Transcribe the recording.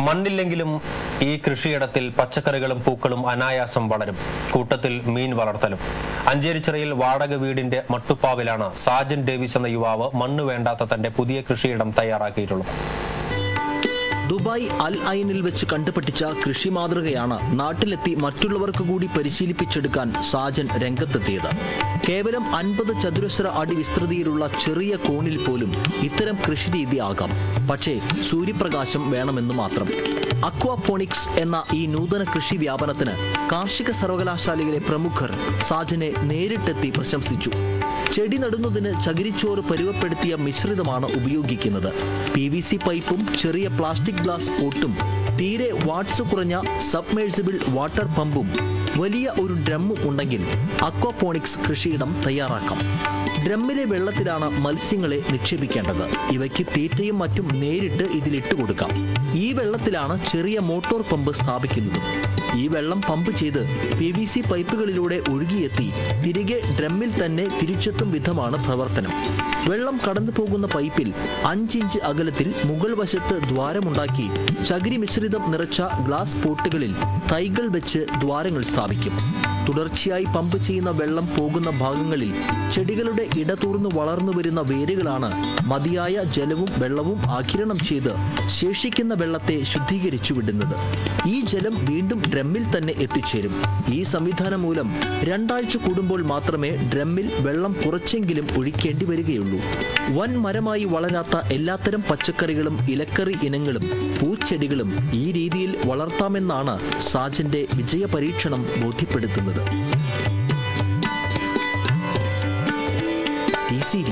മണ്ണില്ലെങ്കിലും ഈ കൃഷിയിടത്തിൽ പച്ചക്കറികളും പൂക്കളും അനായാസം വളരും. കൂട്ടത്തിൽ മീൻ വളർത്തലും. അഞ്ചേരിച്ചിറയിൽ വാടക വീടിന്റെ മട്ടുപ്പാവിലാണ് സാജൻ ഡേവിസ് എന്ന യുവാവ് മണ്ണ് വേണ്ടാത്ത തന്റെ പുതിയ കൃഷിയിടം തയ്യാറാക്കിയിട്ടുള്ളത്. ദുബായ് അൽ ഐനിൽ വെച്ച് കണ്ടുപഠിച്ച കൃഷി മാതൃകയാണ് നാട്ടിലെത്തി മറ്റുള്ളവർക്ക് കൂടി പരിശീലിപ്പിച്ചെടുക്കാൻ സാജൻ രംഗത്തെത്തിയത്. കേവലം 50 ചതുരശ്ര അടി വിസ്തൃതിയിലുള്ള ചെറിയ കോണിൽ പോലും ഇത്തരം കൃഷിരീതി ആകാം. പക്ഷേ സൂര്യപ്രകാശം വേണമെന്ന് മാത്രം. അക്വാപോണിക്സ് എന്ന ഈ നൂതന കൃഷി വ്യാപനത്തിന് കാർഷിക സർവകലാശാലയിലെ പ്രമുഖർ സാജനെ നേരിട്ടെത്തി പ്രശംസിച്ചു. ചെടി നടുന്നതിന് ചകിരിച്ചോറ് പരുവപ്പെടുത്തിയ മിശ്രിതമാണ് ഉപയോഗിക്കുന്നത്. PVC പൈപ്പും ചെറിയ പ്ലാസ്റ്റിക് ഗ്ലാസ് പോട്ടും തീരെ വാട്ട്സ് കുറഞ്ഞ സബ്മേഴ്സിബിൾ വാട്ടർ പമ്പും വലിയ ഒരു ഡ്രമ്മും ഉണ്ടെങ്കിൽ അക്വാപോണിക്സ് കൃഷിയിടം തയ്യാറാക്കാം. ഡ്രമ്മിലെ വെള്ളത്തിലാണ് മത്സ്യങ്ങളെ നിക്ഷേപിക്കേണ്ടത്. ഇവയ്ക്ക് തീറ്റയും മറ്റും നേരിട്ട് ഇതിലിട്ട് കൊടുക്കാം. ഈ വെള്ളത്തിലാണ് ചെറിയ മോട്ടോർ പമ്പ് സ്ഥാപിക്കുന്നത്. ഈ വെള്ളം പമ്പ് ചെയ്ത് PVC പൈപ്പുകളിലൂടെ ഒഴുകിയെത്തി തിരികെ ഡ്രമ്മിൽ തന്നെ തിരിച്ചെത്തും വിധമാണ് പ്രവർത്തനം. വെള്ളം കടന്നു പോകുന്ന പൈപ്പിൽ 5 ഇഞ്ച് അകലത്തിൽ മുകൾ വശത്ത് ദ്വാരമുണ്ടാക്കി ചകിരി മിശ്രിതം നിറച്ച ഗ്ലാസ് പോട്ടുകളിൽ തൈകൾ വെച്ച് ദ്വാരങ്ങൾ സ്ഥാപിക്കും. തുടർച്ചയായി പമ്പ് ചെയ്യുന്ന വെള്ളം പോകുന്ന ഭാഗങ്ങളിൽ ചെടികളുടെ ഇടതൂർന്ന് വളർന്നു വരുന്ന വേരുകളാണ് മതിയായ ജലവും വെള്ളവും ആഗിരണം ചെയ്ത് ശേഷിക്കുന്ന വെള്ളത്തെ ശുദ്ധീകരിച്ചു വിടുന്നത്. ഈ ജലം വീണ്ടും ഡ്രമ്മിൽ തന്നെ എത്തിച്ചേരും. ഈ സംവിധാനം മൂലം 2 ആഴ്ച കൂടുമ്പോൾ മാത്രമേ ഡ്രമ്മിൽ വെള്ളം കുറച്ചെങ്കിലും ഒഴിക്കേണ്ടി വരികയുള്ളൂ. വൻ മരമായി വളരാത്ത എല്ലാത്തരം പച്ചക്കറികളും ഇലക്കറി ഇനങ്ങളും പൂച്ചെടികളും ഈ രീതിയിൽ വളർത്താമെന്നാണ് സാജന്റെ വിജയ പരീക്ഷണം ബോധ്യപ്പെടുത്തുന്നത്. TCV